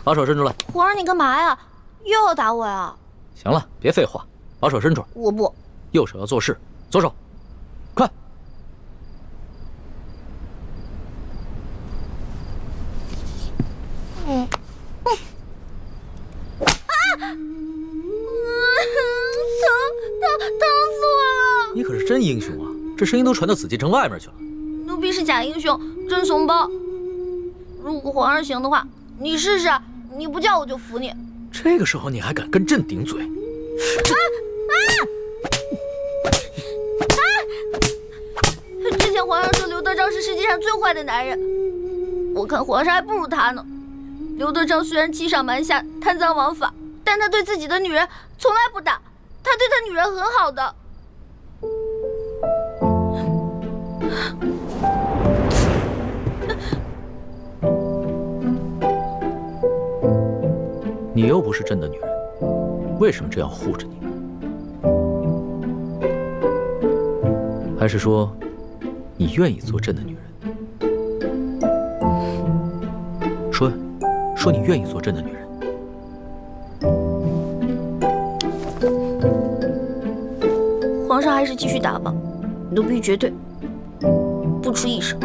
把手伸出来。皇上，你干嘛呀？又要打我呀？行了，别废话，把手伸出来。我不。右手要做事，左手，快！疼死我了！你可是真英雄啊，这声音都传到紫禁城外面去了。奴婢是假英雄，真怂包。如果皇上行的话，你试试，你不叫我就服你。这个时候你还敢跟朕顶嘴？之前皇上说刘德昭是世界上最坏的男人，我看皇上还不如他呢。刘德昭虽然欺上瞒下、贪赃枉法，但他对自己的女人从来不打，他对他女人很好的。你又不是朕的女人，为什么这样护着你？还是说，你愿意做朕的女人？说你愿意做朕的女人。皇上还是继续打吧，奴婢绝对不出一声。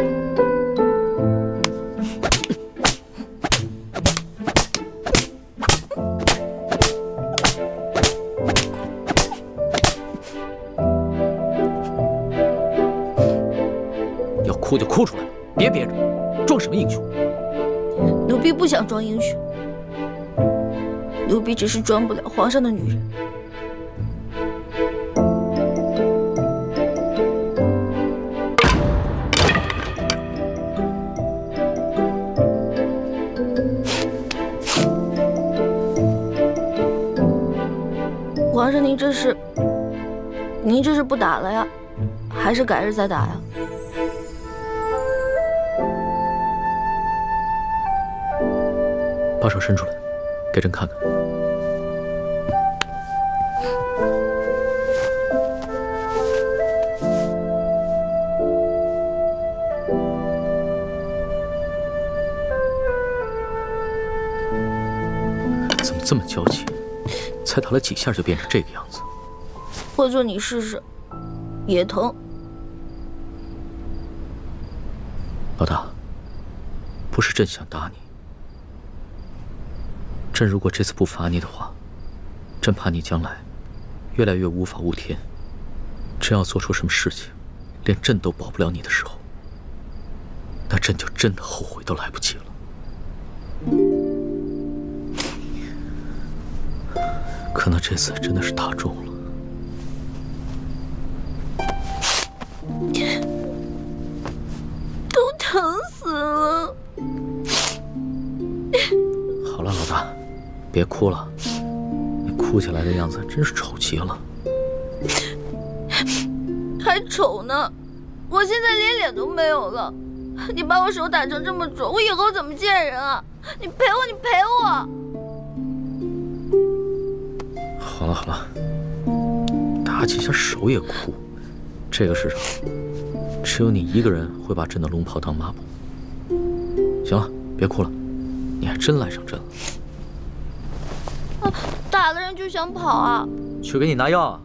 要哭就哭出来，别憋着，装什么英雄？奴婢不想装英雄，奴婢只是装不了皇上的女人。皇上，您这是不打了呀，还是改日再打呀？把手伸出来，给朕看看。怎么这么娇气？才打了几下就变成这个样子。或者你试试，也疼。老大，不是朕想打你。朕如果这次不罚你的话，朕怕你将来越来越无法无天。真要做出什么事情，连朕都保不了你的时候，那朕就真的后悔都来不及了。可能这次真的是打中了。都疼死了。好了，老大，别哭了，你哭起来的样子真是丑极了。还丑呢，我现在连脸都没有了。你把我手打成这么肿，我以后怎么见人啊？你赔我，你赔我！好了好了，打几下手也哭，这个世上只有你一个人会把朕的龙袍当抹布。行了，别哭了，你还真赖上朕了。打了人就想跑啊？去给你拿药啊。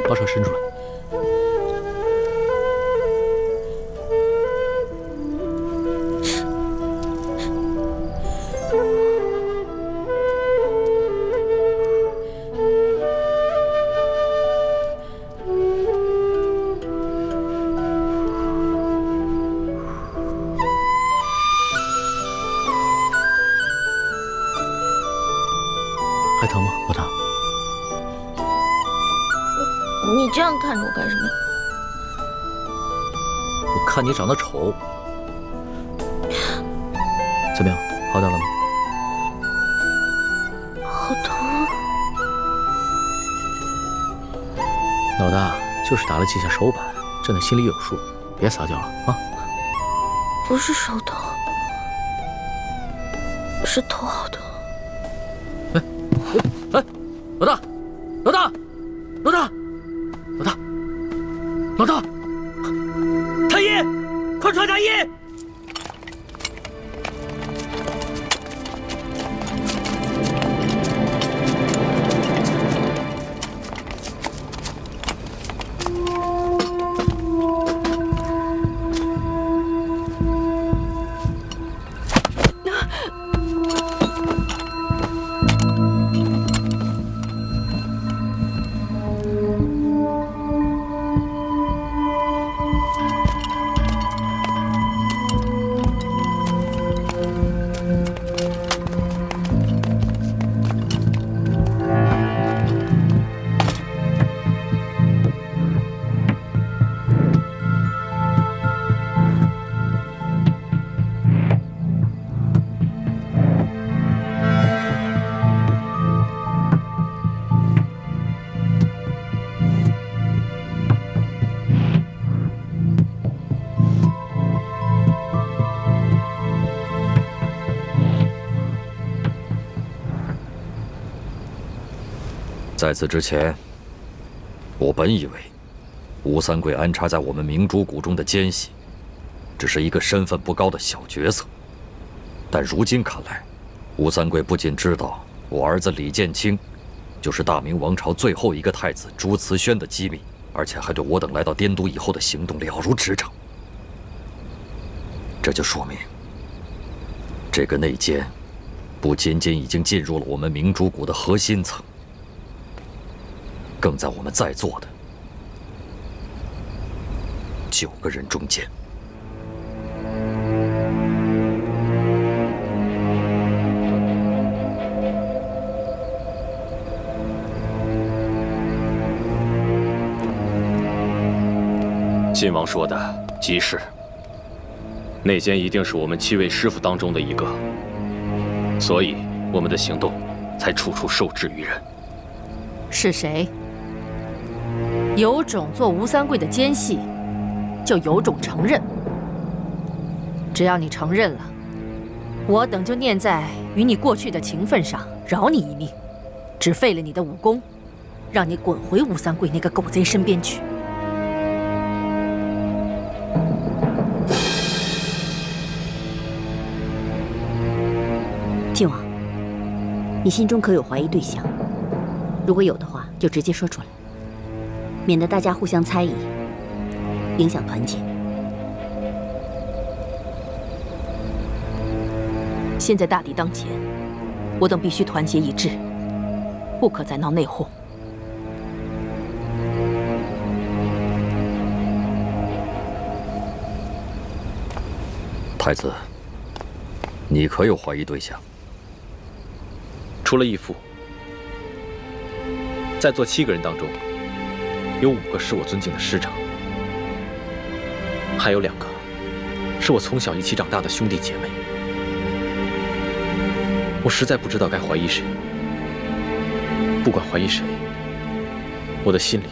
把手伸出来。还疼吗，老大？你这样看着我干什么？我看你长得丑。怎么样，好点了吗？好疼。老大就是打了几下手板，朕的心里有数，别撒娇了啊。不是手疼，是头好疼。哎，老大，老大，老大，老大，老大，太医，快传太医！在此之前，我本以为吴三桂安插在我们明珠谷中的奸细，只是一个身份不高的小角色。但如今看来，吴三桂不仅知道我儿子李建清就是大明王朝最后一个太子朱慈轩的机密，而且还对我等来到滇都以后的行动了如指掌。这就说明，这个内奸不仅仅已经进入了我们明珠谷的核心层，更在我们在座的9个人中间。晋王说的极是，内奸一定是我们7位师傅当中的一个，所以我们的行动才处处受制于人。是谁？有种做吴三桂的奸细，就有种承认。只要你承认了，我等就念在与你过去的情分上，饶你一命，只废了你的武功，让你滚回吴三桂那个狗贼身边去。晋王，你心中可有怀疑对象？如果有的话，就直接说出来，免得大家互相猜疑，影响团结。现在大敌当前，我等必须团结一致，不可再闹内讧。太子，你可有怀疑对象？除了义父，在座7个人当中，有5个是我尊敬的师长，还有2个是我从小一起长大的兄弟姐妹。我实在不知道该怀疑谁。不管怀疑谁，我的心里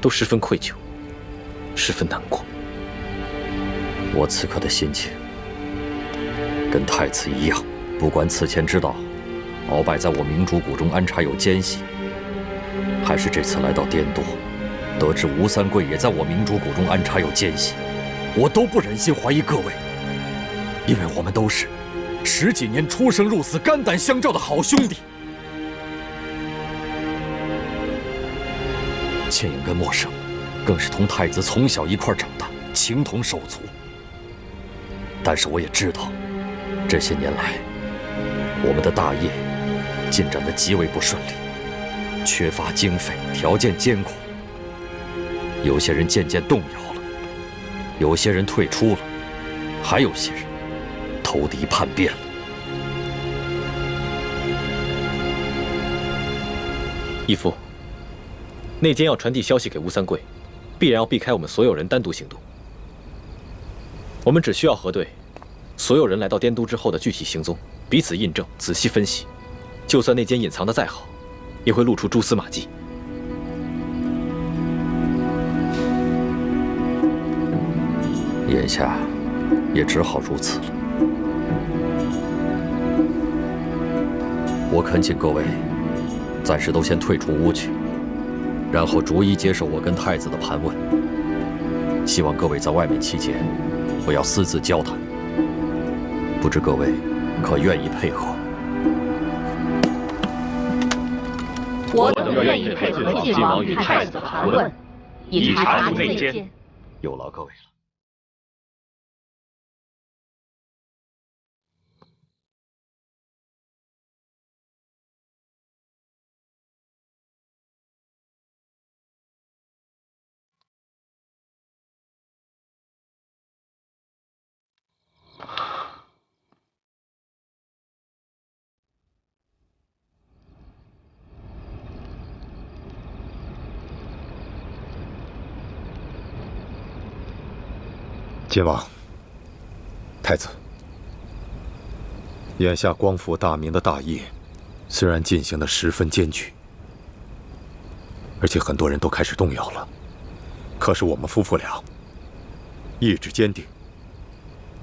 都十分愧疚，十分难过。我此刻的心情跟太子一样，不管此前知道鳌拜在我明珠谷中安插有奸细，还是这次来到滇都，得知吴三桂也在我明珠谷中安插有奸细，我都不忍心怀疑各位，因为我们都是10几年出生入死、肝胆相照的好兄弟。倩影跟默笙，更是同太子从小一块长大，情同手足。但是我也知道，这些年来，我们的大业进展得极为不顺利，缺乏经费，条件艰苦。有些人渐渐动摇了，有些人退出了，还有些人投敌叛变了。义父，内奸要传递消息给吴三桂，必然要避开我们所有人单独行动。我们只需要核对所有人来到滇都之后的具体行踪，彼此印证，仔细分析。就算内奸隐藏的再好，也会露出蛛丝马迹。眼下也只好如此了。我恳请各位暂时都先退出屋去，然后逐一接受我跟太子的盘问。希望各位在外面期间不要私自交谈。不知各位可愿意配合？我等愿意配合晋王与太子的盘问，以查处内奸。有劳各位了。晋王、太子，眼下光复大明的大业，虽然进行得十分艰巨，而且很多人都开始动摇了，可是我们夫妇俩意志坚定，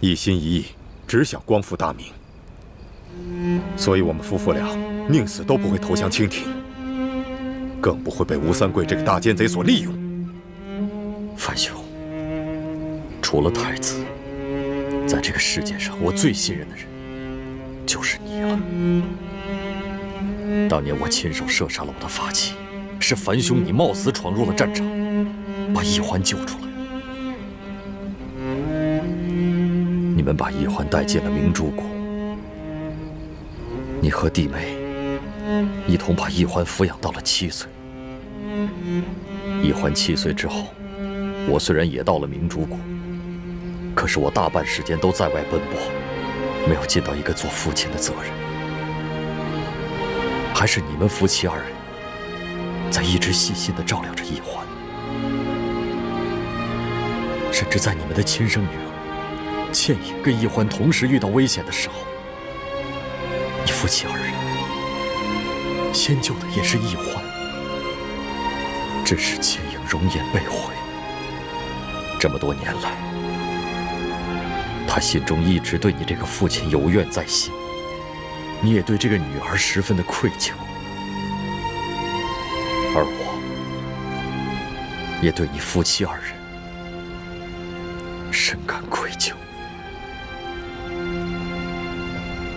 一心一意，只想光复大明，所以我们夫妇俩宁死都不会投降清廷，更不会被吴三桂这个大奸贼所利用。范兄。除了太子，在这个世界上，我最信任的人就是你了。当年我亲手射杀了我的发妻，是樊兄你冒死闯入了战场，把易欢救出来。你们把易欢带进了明珠谷，你和弟妹一同把易欢抚养到了7岁。易欢7岁之后，我虽然也到了明珠谷。可是我大半时间都在外奔波，没有尽到一个做父亲的责任。还是你们夫妻2人在一直细心地照料着易欢，甚至在你们的亲生女儿倩影跟易欢同时遇到危险的时候，你夫妻2人先救的也是易欢，致使倩影容颜被毁。这么多年来，他心中一直对你这个父亲有怨在心，你也对这个女儿十分的愧疚，而我也对你夫妻2人深感愧疚。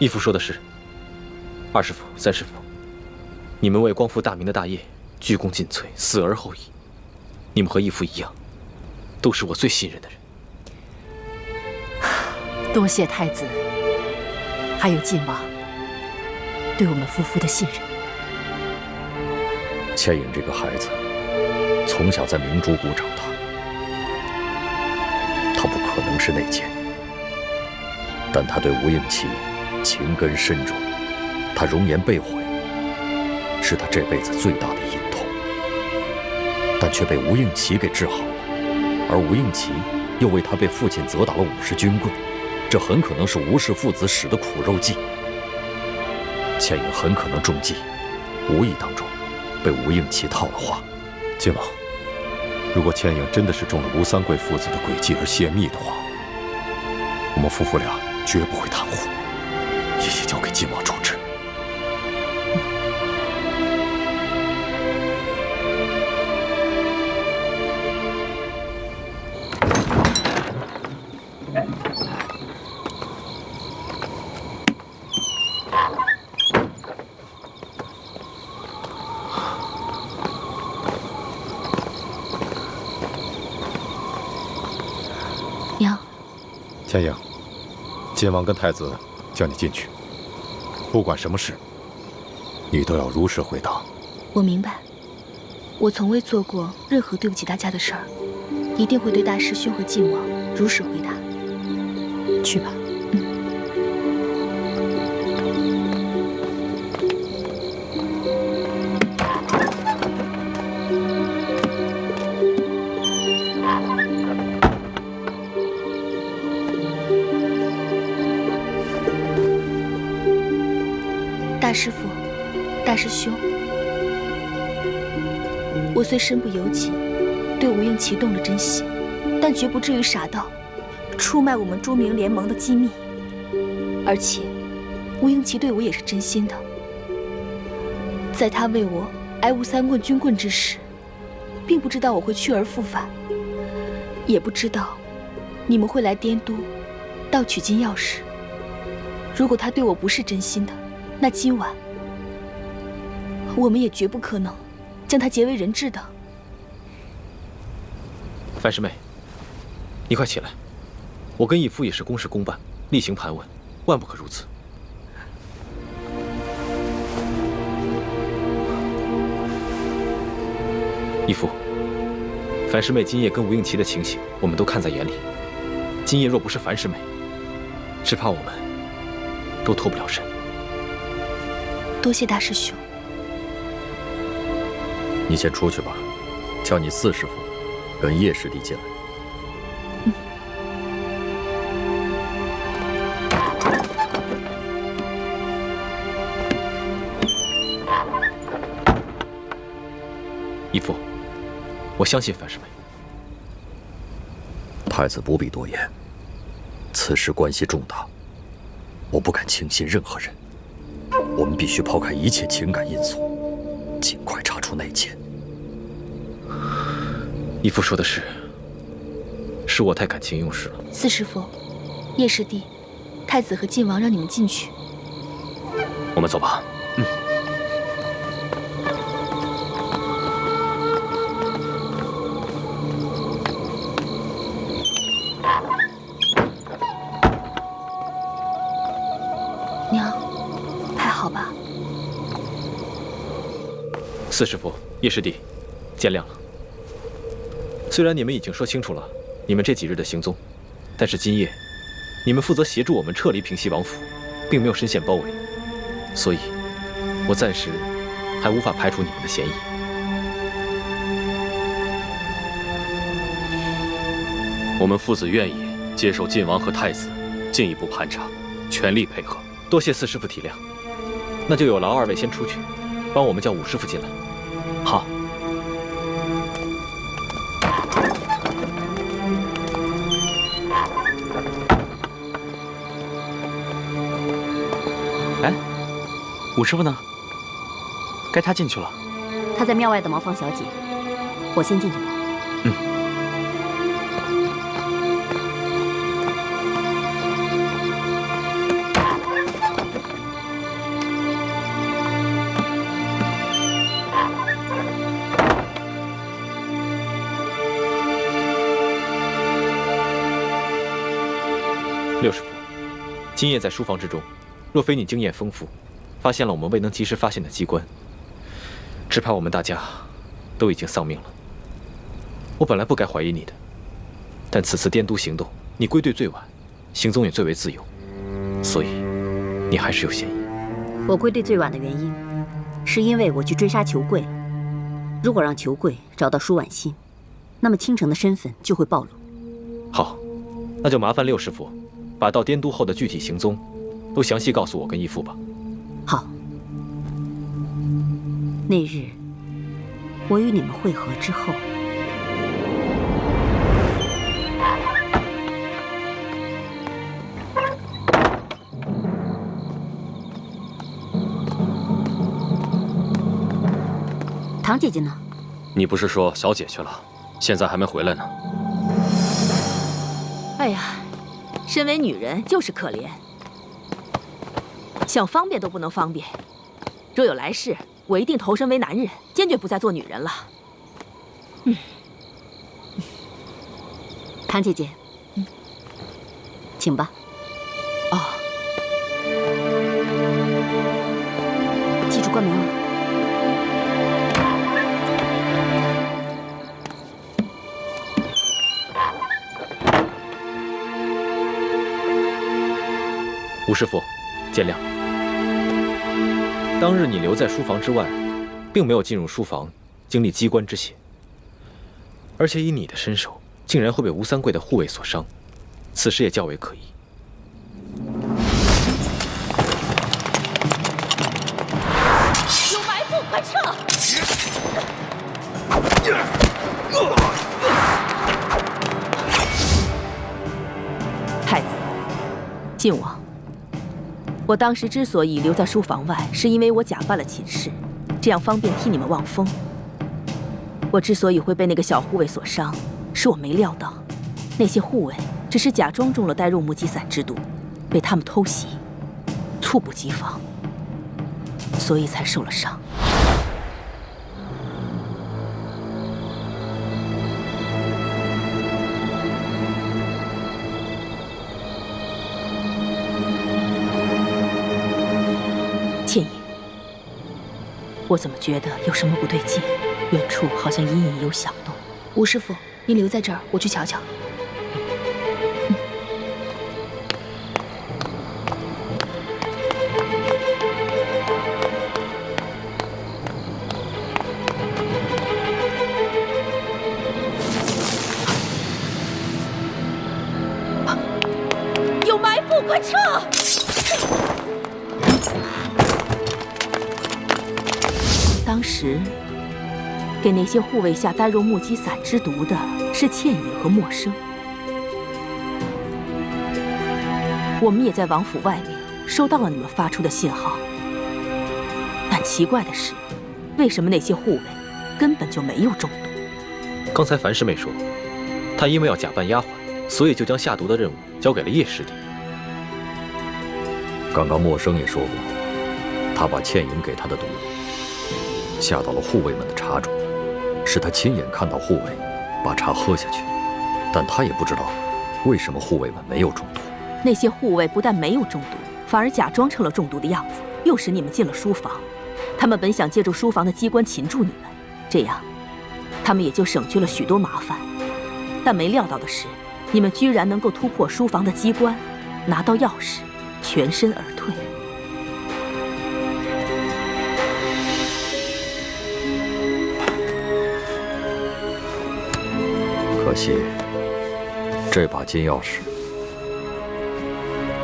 义父说的是，2师傅、3师傅，你们为光复大明的大业鞠躬尽瘁，死而后已。你们和义父一样，都是我最信任的人。多谢太子，还有晋王对我们夫妇的信任。倩影这个孩子，从小在明珠谷长大，他不可能是内奸，但他对吴应琪情根深重，他容颜被毁，是他这辈子最大的隐痛，但却被吴应琪给治好了，而吴应琪又为他被父亲责打了50军棍。这很可能是吴氏父子使的苦肉计，倩影很可能中计，无意当中被吴应琪套了话。晋王，如果倩影真的是中了吴三桂父子的诡计而泄密的话，我们夫妇俩绝不会袒护，一切交给晋王处置。倩影，晋王跟太子叫你进去，不管什么事，你都要如实回答。我明白，我从未做过任何对不起大家的事儿，一定会对大师兄和晋王如实回答。去吧。大师父，大师兄，我虽身不由己，对吴应琪动了真心，但绝不至于傻到出卖我们朱明联盟的机密。而且，吴英奇对我也是真心的。在他为我挨吴三棍军棍之时，并不知道我会去而复返，也不知道你们会来滇都盗取金钥匙。如果他对我不是真心的，那今晚我们也绝不可能将他结为人质的。樊师妹，你快起来！我跟义父也是公事公办，例行盘问，万不可如此。义父，樊师妹今夜跟吴应奇的情形，我们都看在眼里。今夜若不是樊师妹，只怕我们都脱不了身。多谢大师兄。你先出去吧，叫你四师傅跟叶师弟进来。义父，我相信樊师妹。太子不必多言，此事关系重大，我不敢轻信任何人。我们必须抛开一切情感因素，尽快查出内奸。义父说的是我太感情用事了。四师傅，叶师弟，太子和晋王让你们进去。我们走吧。娘，还好吧？四师傅、叶师弟，见谅了。虽然你们已经说清楚了你们这几日的行踪，但是今夜你们负责协助我们撤离平西王府，并没有深陷包围，所以，我暂时还无法排除你们的嫌疑。我们父子愿意接受晋王和太子进一步盘查，全力配合。多谢四师傅体谅，那就有劳二位先出去，帮我们叫武师傅进来。好。哎，武师傅呢？该他进去了。他在庙外的茅房小姐，我先进去吧。六师傅，今夜在书房之中，若非你经验丰富，发现了我们未能及时发现的机关，只怕我们大家都已经丧命了。我本来不该怀疑你的，但此次滇都行动，你归队最晚，行踪也最为自由，所以你还是有嫌疑。我归队最晚的原因，是因为我去追杀裘贵了。如果让裘贵找到舒婉心，那么倾城的身份就会暴露。好，那就麻烦六师傅把到滇都后的具体行踪都详细告诉我跟义父吧。好。那日我与你们会合之后，唐姐姐呢？你不是说小姐去了，现在还没回来呢？哎呀，身为女人就是可怜，想方便都不能方便。若有来世，我一定投身为男人，坚决不再做女人了。唐姐姐，请吧。哦，记住关门了。吴师傅，见谅。当日你留在书房之外，并没有进入书房经历机关之险，而且以你的身手，竟然会被吴三桂的护卫所伤，此事也较为可疑。有埋伏，快撤！晋王，我当时之所以留在书房外，是因为我假扮了秦氏，这样方便替你们望风。我之所以会被那个小护卫所伤，是我没料到，那些护卫只是假装中了呆肉目击散之毒，被他们偷袭，猝不及防，所以才受了伤。倩影，我怎么觉得有什么不对劲？远处好像隐隐有响动。吴师傅，您留在这儿，我去瞧瞧。有埋伏，快撤！当时给那些护卫下呆肉目击散之毒的是倩影和默生。我们也在王府外面收到了你们发出的信号，但奇怪的是，为什么那些护卫根本就没有中毒？刚才樊师妹说，她因为要假扮丫鬟，所以就将下毒的任务交给了叶师弟。刚刚默生也说过，他把倩影给他的毒下到了护卫们的茶中，是他亲眼看到护卫把茶喝下去，但他也不知道为什么护卫们没有中毒。那些护卫不但没有中毒，反而假装成了中毒的样子，诱使你们进了书房。他们本想借助书房的机关擒住你们，这样他们也就省去了许多麻烦。但没料到的是，你们居然能够突破书房的机关，拿到钥匙，全身而退。可惜，这把金钥匙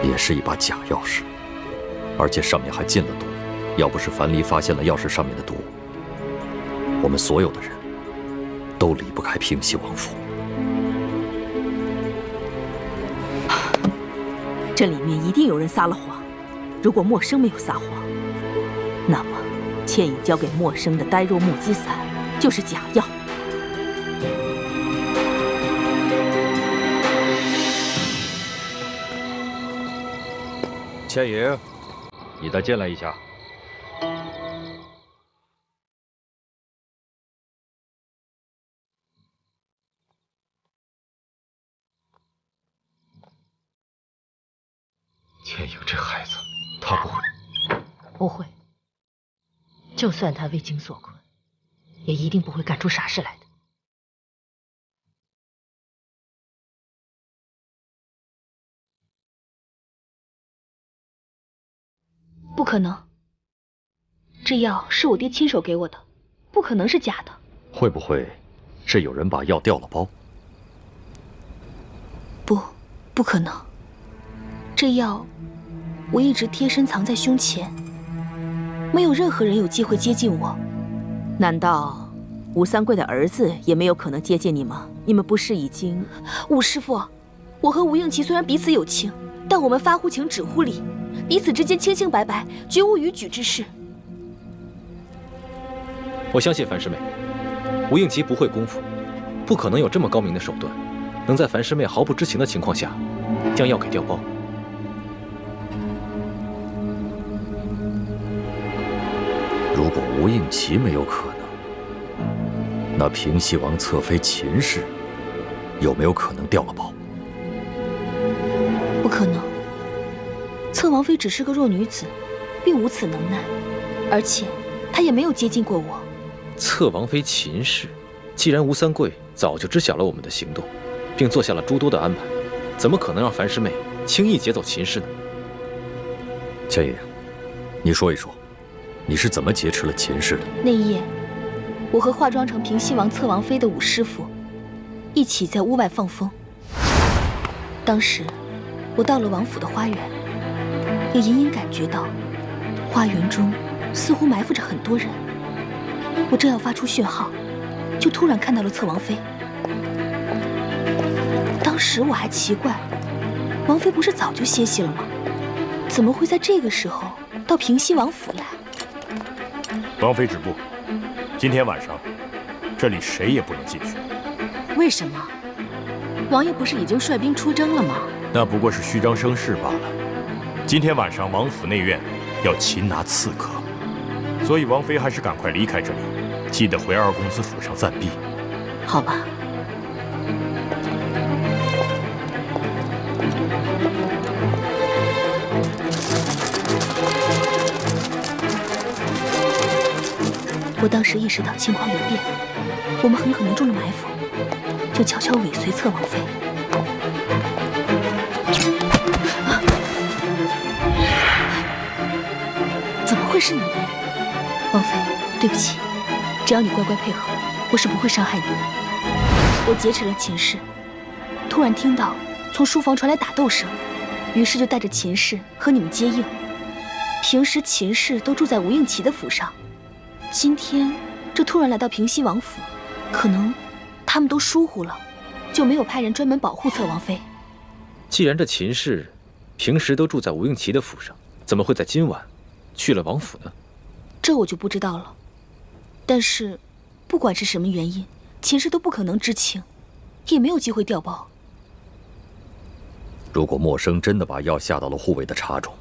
也是一把假钥匙，而且上面还进了毒。要不是樊离发现了钥匙上面的毒，我们所有的人都离不开平西王府。这里面一定有人撒了谎。如果默生没有撒谎，那么倩影交给默生的呆肉目击散就是假药。倩影，你再进来一下。倩影这孩子，他不会。不会。就算他为情所困，也一定不会干出傻事来的。不可能，这药是我爹亲手给我的，不可能是假的。会不会是有人把药调了包？不可能。这药我一直贴身藏在胸前，没有任何人有机会接近我。难道吴三桂的儿子也没有可能接近你吗？你们不是已经……吴师傅，我和吴应琪虽然彼此有情，但我们发乎情，止乎礼，彼此之间清清白白，绝无逾矩之事。我相信樊师妹，吴应琪不会功夫，不可能有这么高明的手段，能在樊师妹毫不知情的情况下将药给调包。如果吴应琪没有可能，那平西王侧妃秦氏有没有可能调了包？不可能。侧王妃只是个弱女子，并无此能耐，而且她也没有接近过我。侧王妃秦氏，既然吴三桂早就知晓了我们的行动，并做下了诸多的安排，怎么可能让樊师妹轻易劫走秦氏呢？倩影，你说一说，你是怎么劫持了秦氏的？那一夜，我和化妆成平西王侧王妃的武师傅一起在屋外放风。当时我到了王府的花园，也隐隐感觉到花园中似乎埋伏着很多人。我正要发出讯号，就突然看到了侧王妃。当时我还奇怪，王妃不是早就歇息了吗？怎么会在这个时候到平西王府来？王妃止步，今天晚上这里谁也不能进去。为什么？王爷不是已经率兵出征了吗？那不过是虚张声势罢了。今天晚上王府内院要擒拿刺客，所以王妃还是赶快离开这里，记得回二公子府上暂避。好吧。我当时意识到情况有变，我们很可能中了埋伏，就悄悄尾随侧王妃。怎么会是你？王妃，对不起，只要你乖乖配合，我是不会伤害你的。我劫持了秦氏，突然听到从书房传来打斗声，于是就带着秦氏和你们接应。平时秦氏都住在吴应奇的府上，今天这突然来到平西王府，可能他们都疏忽了，就没有派人专门保护侧王妃。既然这秦氏平时都住在吴应奇的府上，怎么会在今晚去了王府呢？这我就不知道了。但是，不管是什么原因，秦氏都不可能知情，也没有机会调包。如果默笙真的把药下到了护卫的茶中，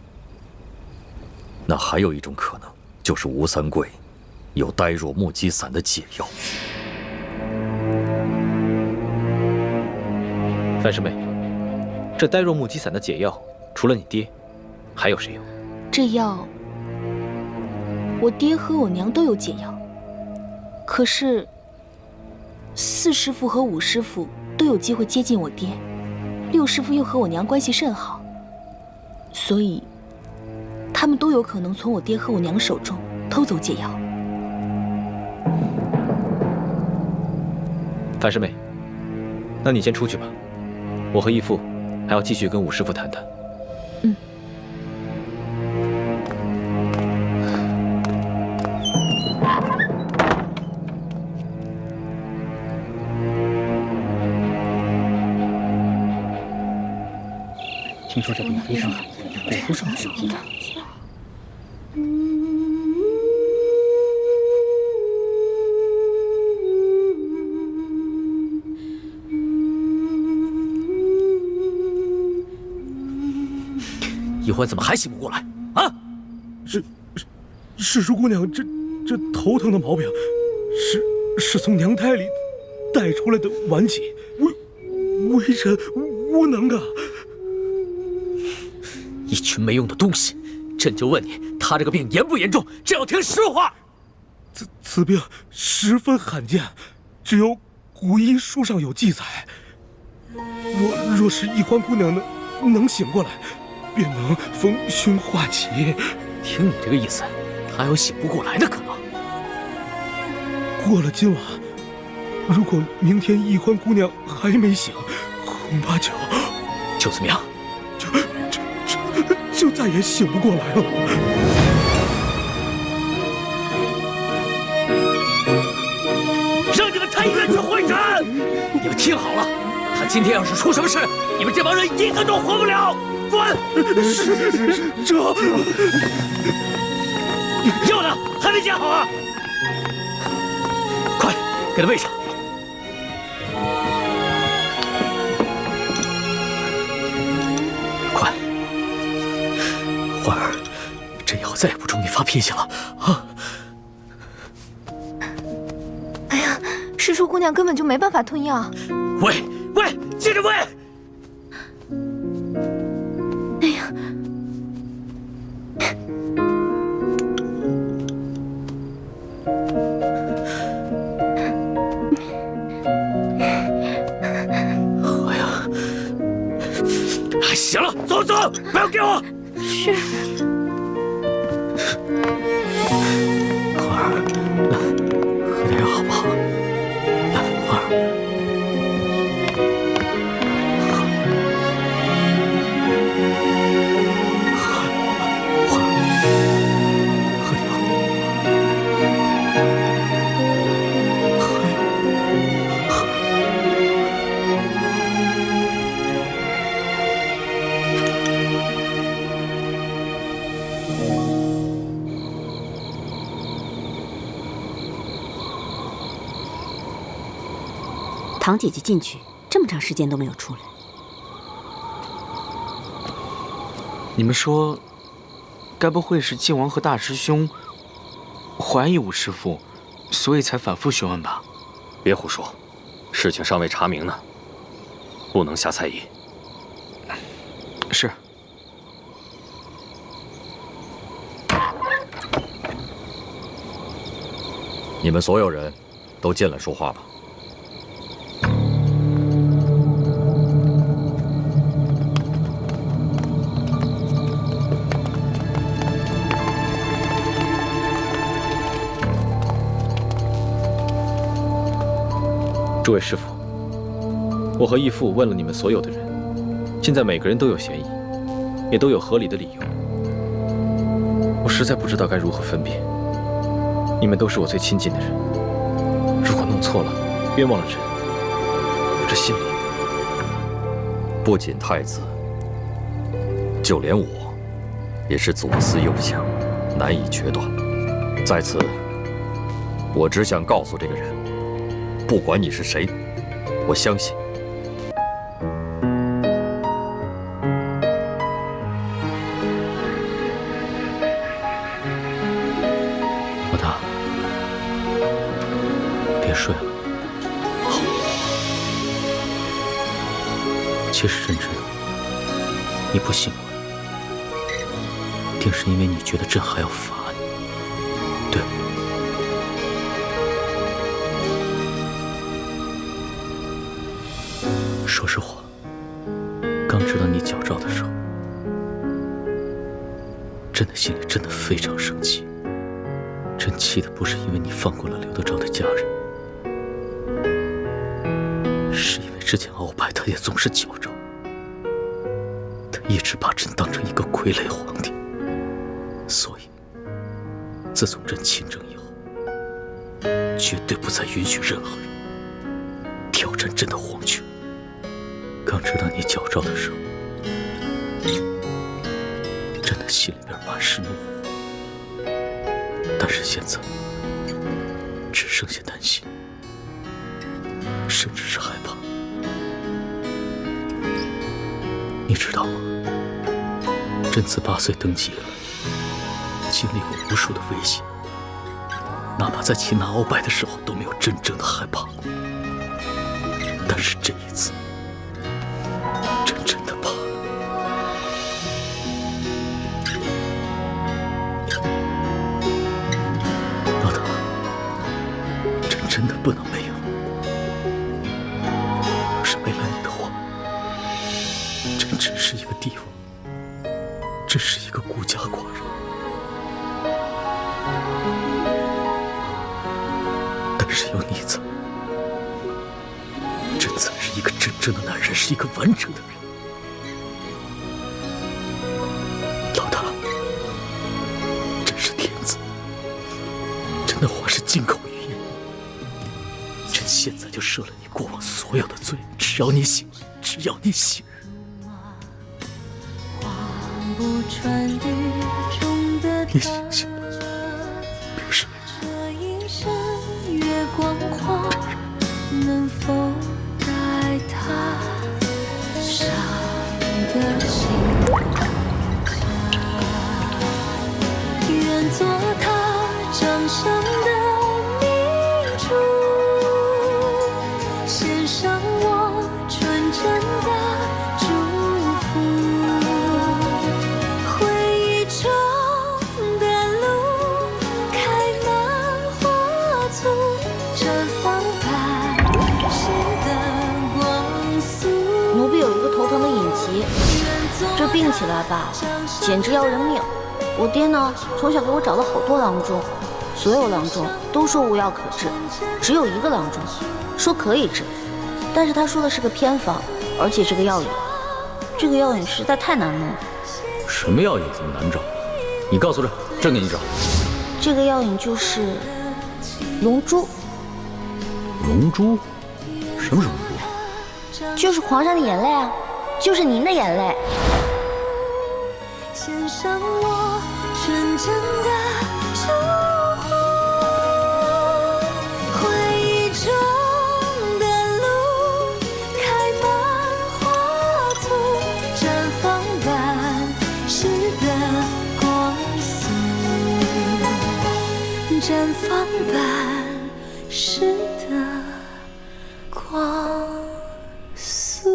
那还有一种可能，就是吴三桂有呆若木鸡散的解药。范师妹，这呆若木鸡散的解药，除了你爹，还有谁有？这药，我爹和我娘都有解药，可是4师傅和5师傅都有机会接近我爹，6师傅又和我娘关系甚好，所以他们都有可能从我爹和我娘手中偷走解药。范师妹，那你先出去吧，我和义父还要继续跟5师傅谈谈。嗯。听说这边非常好，我不是很想听。一欢怎么还醒不过来啊？是叔姑娘，这头疼的毛病，是从娘胎里带出来的顽疾，微臣无能啊！一群没用的东西！朕就问你，他这个病严不严重？朕要听实话。此病十分罕见，只有古医书上有记载。若是一欢姑娘能醒过来，便能逢凶化吉。听你这个意思，还有醒不过来的可能。过了今晚，如果明天一欢姑娘还没醒，恐怕就怎么样？就再也醒不过来了。让你们太医院去会诊！你们听好了，他今天要是出什么事，你们这帮人一个都活不了！滚！是，这药呢？还没煎好啊！快，给他喂上。快，欢儿，这药再也不准你发脾气了啊！哎呀，师叔姑娘根本就没办法吞药。喂，接着喂！哎呀！行了，走，不要给我。是。欢儿，来，喝点药好不好？来，欢儿，欢儿，喝点药。堂姐姐进去这么长时间都没有出来。你们说，该不会是靖王和大师兄怀疑武师父，所以才反复询问吧？别胡说，事情尚未查明呢，不能下猜疑。是。你们所有人都进来说话吧。诸位师傅，我和义父问了你们所有的人，现在每个人都有嫌疑，也都有合理的理由。我实在不知道该如何分辨。你们都是我最亲近的人，如果弄错了，冤枉了人，我这心里……不仅太子，就连我，也是左思右想，难以决断。在此，我只想告诉这个人，不管你是谁，我相信。老大，别睡了，好。其实认真，你不信我，定是因为你觉得朕还要罚你，对吧？说实话，刚知道你矫诏的时候，朕的心里真的非常生气。朕气的不是因为你放过了刘德昭的家人，是因为之前鳌拜他也总是矫诏，他一直把朕当成一个傀儡皇帝，所以自从朕亲政以后，绝对不再允许任何人挑战朕的皇权。刚知道你矫诏的时候，朕的心里边满是怒火，但是现在只剩下担心，甚至是害怕。你知道吗？朕自8岁登基以来，经历过无数的危险，哪怕在擒拿鳌拜的时候都没有真正的害怕过。但是这一次，朕真的怕了。老大，朕真的不能没有。要是没了你的话，朕只是一个帝王，只是一个孤家寡人。但是有你在，朕才是一个真正的男人，是一个完整的人。老大，朕是天子，朕的话是金口玉言。朕现在就赦了你过往所有的罪，只要你醒来，只要你醒。你醒醒吧，别睡。能否代他伤的心？愿做他掌上的明珠，献上我纯真的祝福。回忆中的路开满花簇，绽放奴婢有一个头疼的隐疾，这病起来吧，简直要人命。我爹呢，从小给我找了好多郎中，所有郎中都说无药可治，只有一个郎中说可以治，但是他说的是个偏方，而且是个药引。这个药引实在太难弄了。什么药引这么难找？你告诉朕，朕给你找。这个药引就是龙珠。龙珠？什么是龙珠？就是皇上的眼泪啊，就是您的眼泪。献上我纯真的祝福，回忆中的路般逝的光速。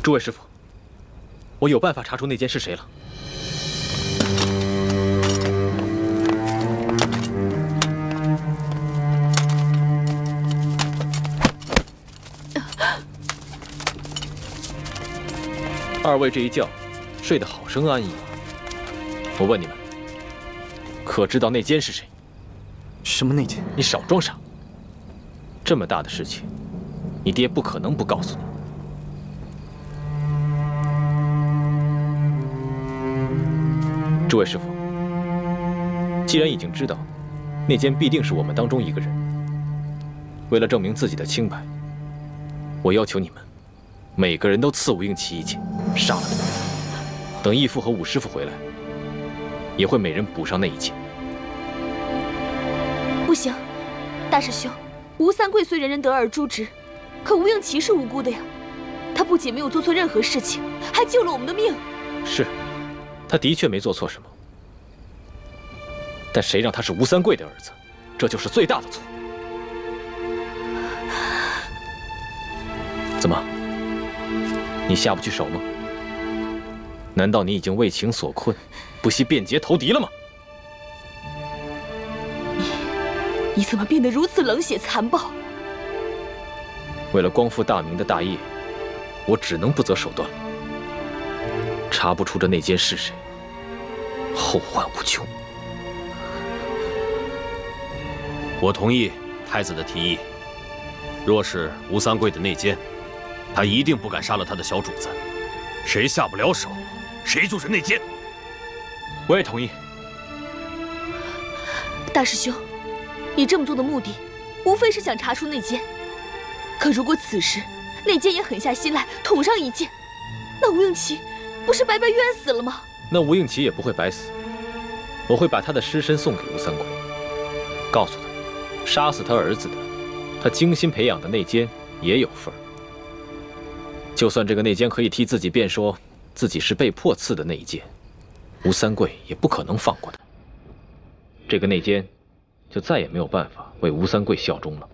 诸位师傅，我有办法查出内奸是谁了。二位这一觉睡得好生安逸。我问你们，可知道内奸是谁？什么内奸？你少装傻！这么大的事情，你爹不可能不告诉你。诸位师傅，既然已经知道内奸必定是我们当中一个人，为了证明自己的清白，我要求你们每个人都刺吴应奇一剑，杀了他。等义父和武师傅回来，也会每人补上那一剑。不行，大师兄，吴三桂虽人人得而诛之，可吴应奇是无辜的呀。他不仅没有做错任何事情，还救了我们的命。是。他的确没做错什么，但谁让他是吴三桂的儿子，这就是最大的错。怎么，你下不去手吗？难道你已经为情所困，不惜变节投敌了吗？你怎么变得如此冷血残暴？为了光复大明的大业，我只能不择手段了。查不出这内奸是谁，后患无穷。我同意太子的提议。若是吴三桂的内奸，他一定不敢杀了他的小主子。谁下不了手，谁就是内奸。我也同意。大师兄，你这么做的目的，无非是想查出内奸。可如果此时内奸也狠下心来捅上一剑，那吴应奇不是白白冤死了吗？那吴应奇也不会白死，我会把他的尸身送给吴三桂，告诉他，杀死他儿子的，他精心培养的内奸也有份儿。就算这个内奸可以替自己辩说自己是被迫刺的内奸，吴三桂也不可能放过他。这个内奸就再也没有办法为吴三桂效忠了。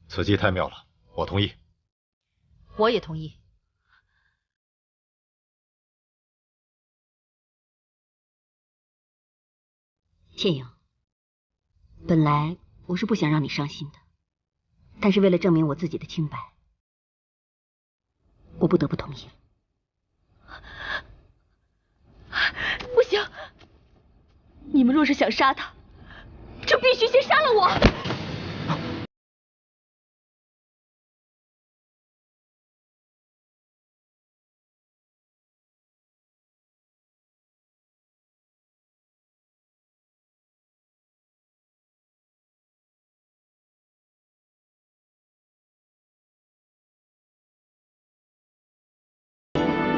此计太妙了，我同意。我也同意。倩影，本来我是不想让你伤心的，但是为了证明我自己的清白，我不得不同意了。不行，你们若是想杀他，就必须先杀了我。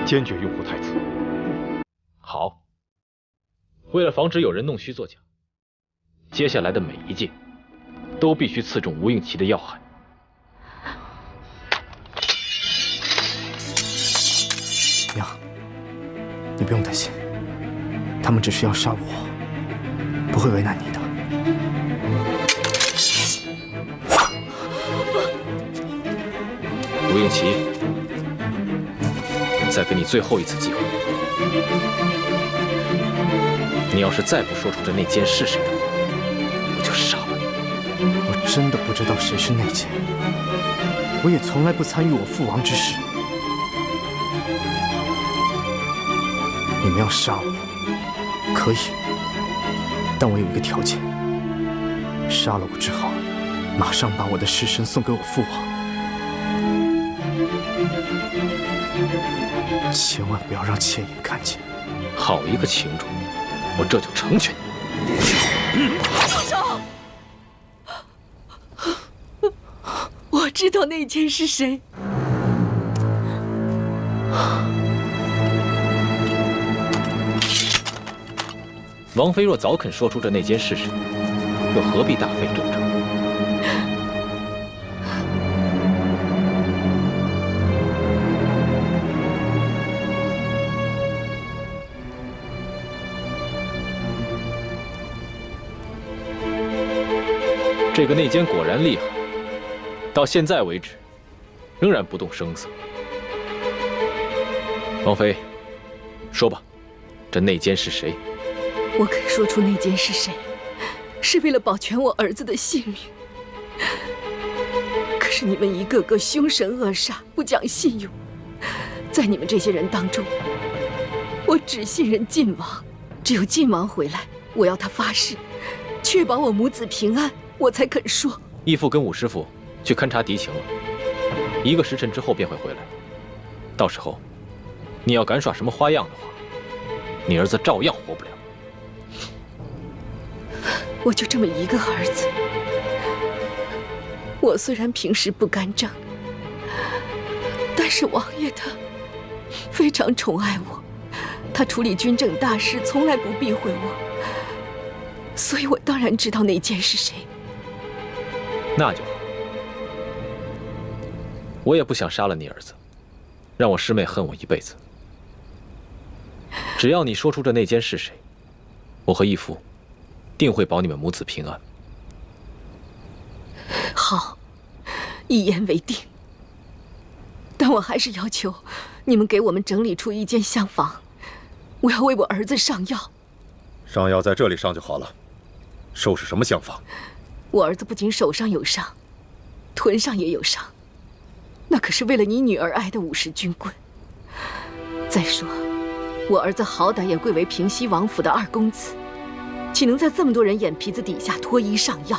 坚决拥护太子。好，为了防止有人弄虚作假，接下来的每一剑都必须刺中吴应奇的要害。娘，你不用担心，他们只是要杀我，不会为难你的。吴应奇，再给你最后一次机会，你要是再不说出这内奸是谁的话，我就杀了你。我真的不知道谁是内奸，我也从来不参与我父王之事。你们要杀我，可以，但我有一个条件：杀了我之后，马上把我的尸身送给我父王。千万不要让倩影看见。好一个情主，我这就成全你。放手！我知道内奸是谁，王妃若早肯说出这内奸是谁，又何必大费周章？这个内奸果然厉害，到现在为止，仍然不动声色。王妃，说吧，这内奸是谁？我肯说出内奸是谁，是为了保全我儿子的性命。可是你们一个个凶神恶煞，不讲信用，在你们这些人当中，我只信任晋王，只有晋王回来，我要他发誓，确保我母子平安，我才肯说。义父跟武师傅去勘察敌情了，1个时辰之后便会回来。到时候，你要敢耍什么花样的话，你儿子照样活不了。我就这么一个儿子，我虽然平时不干政，但是王爷他非常宠爱我，他处理军政大事从来不避讳我，所以我当然知道内奸是谁。那就好。我也不想杀了你儿子，让我师妹恨我一辈子。只要你说出这内奸是谁，我和义父定会保你们母子平安。好，一言为定。但我还是要求你们给我们整理出一间厢房，我要为我儿子上药。上药在这里上就好了，收拾什么厢房？我儿子不仅手上有伤，臀上也有伤，那可是为了你女儿挨的50军棍。再说，我儿子好歹也贵为平西王府的2公子，岂能在这么多人眼皮子底下脱衣上药？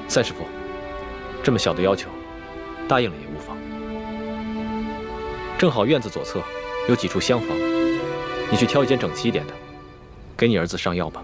三师傅，这么小的要求，答应了也无妨。正好院子左侧有几处厢房，你去挑一间整齐一点的，给你儿子上药吧。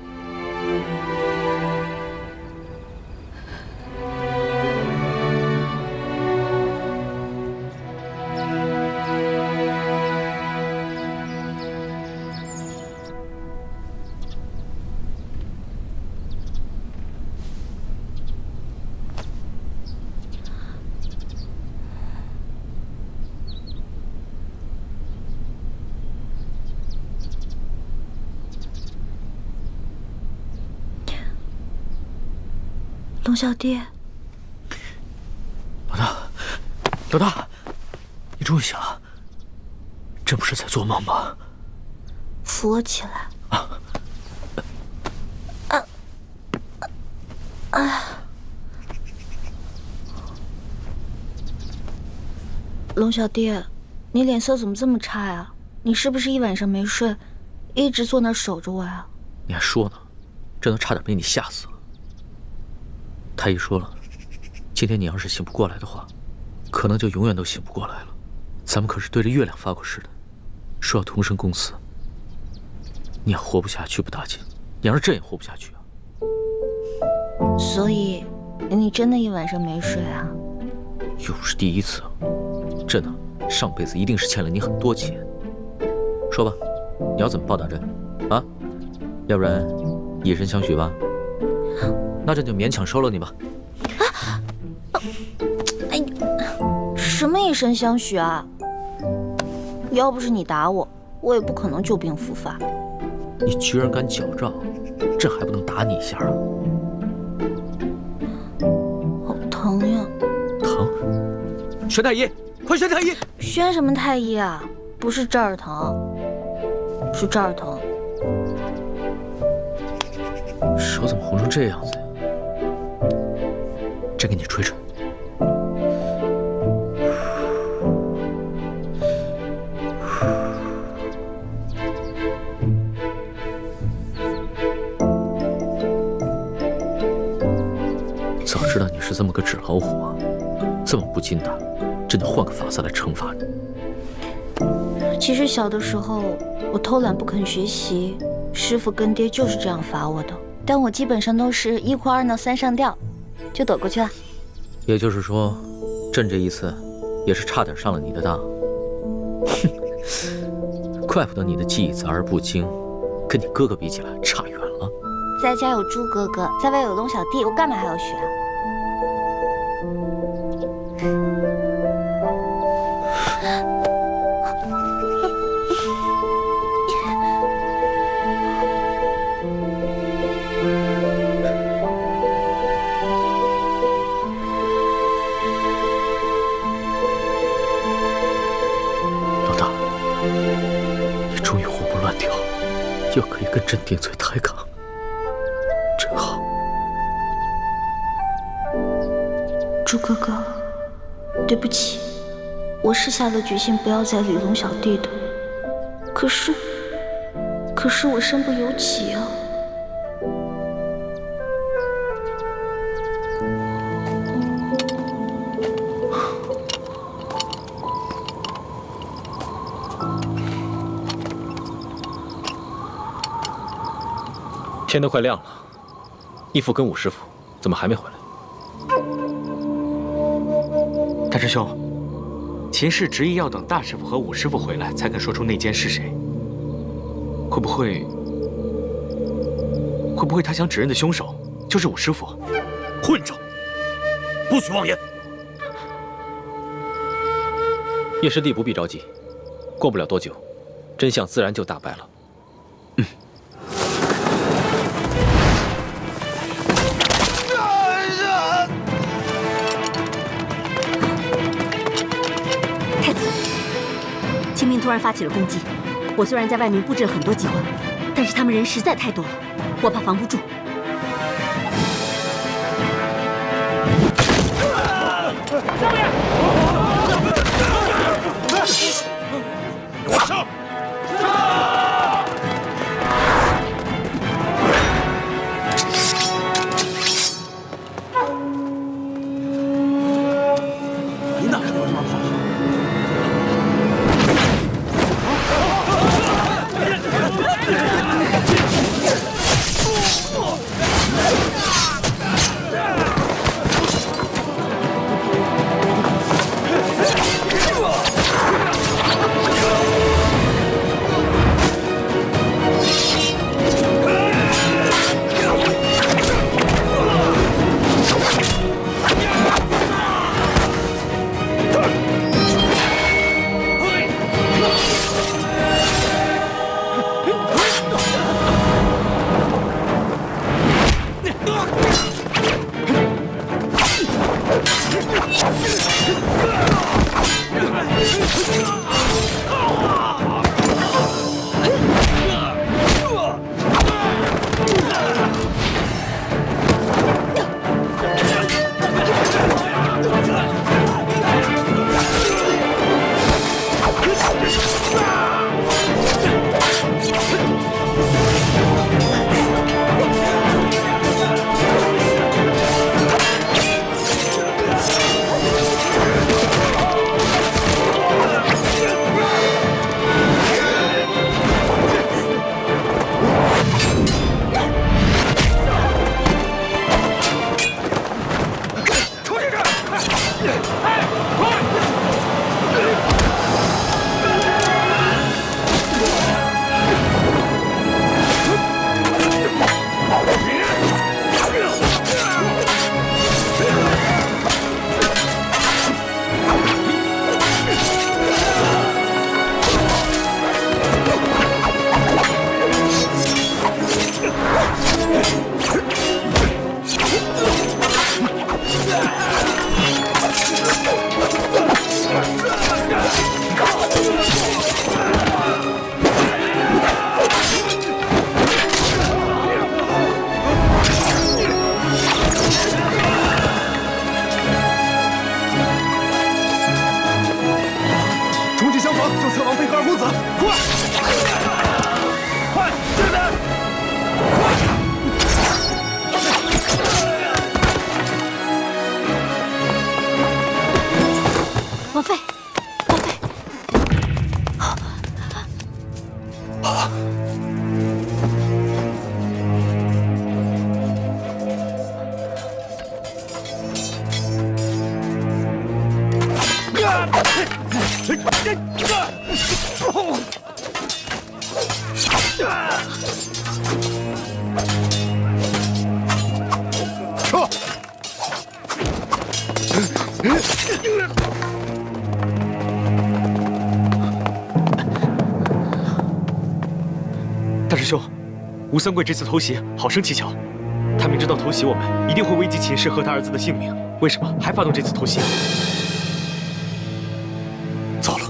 龙小弟，老大，你终于醒了，这不是在做梦吗？扶我起来。龙小弟，你脸色怎么这么差呀？你是不是一晚上没睡，一直坐那儿守着我呀？你还说呢，真的差点被你吓死了。太医说了，今天你要是醒不过来的话，可能就永远都醒不过来了。咱们可是对着月亮发过誓的，说要同生共死。你要活不下去不打紧，你要是朕也活不下去啊。所以，你真的一晚上没睡啊？又不是第一次，朕啊，上辈子一定是欠了你很多钱。说吧，你要怎么报答朕啊？要不然以身相许吧。那朕就勉强收了你吧。哎，什么以身相许啊？要不是你打我，我也不可能救病复发。你居然敢矫诏，朕还不能打你一下啊？好疼呀！疼？宣太医，快宣太医！宣什么太医啊？不是这儿疼，是这儿疼。手怎么红成这样子呀？朕给你吹吹。早知道你是这么个纸老虎啊，这么不经打，朕就换个法子来惩罚你。其实小的时候，我偷懒不肯学习，师傅跟爹就是这样罚我的。但我基本上都是1哭2闹3上吊，就躲过去了。也就是说，朕这一次也是差点上了你的当。哼，怪不得你的技艺杂而不精，跟你哥哥比起来差远了。在家有猪哥哥，在外有龙小弟，我干嘛还要学啊？老大，你终于活蹦乱跳，又可以跟镇定嘴抬杠，真好。猪哥哥，对不起，我是下了决心不要再理龙小弟的。可是我身不由己啊。天都快亮了，义父跟武师傅怎么还没回来？大师兄，秦氏执意要等大师傅和武师傅回来才肯说出内奸是谁。会不会他想指认的凶手就是武师傅？混账！不许妄言！叶师弟不必着急，过不了多久，真相自然就大白了。太子，秦明突然发起了攻击。我虽然在外面布置了很多计划，但是他们人实在太多了，我怕防不住。少爷，给我上！你哪看见我这么跑？吴三桂这次偷袭好生蹊跷，他明知道偷袭我们一定会危及秦氏和他儿子的性命，为什么还发动这次偷袭？糟了，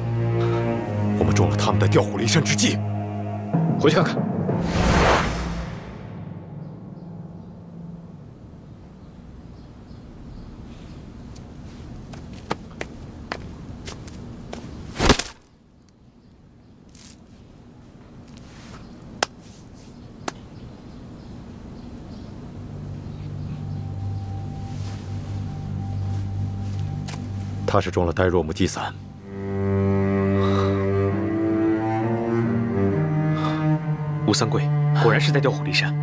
我们中了他们的调虎离山之计。回去看看。他是中了呆若木鸡散。吴三桂果然是在调虎离山，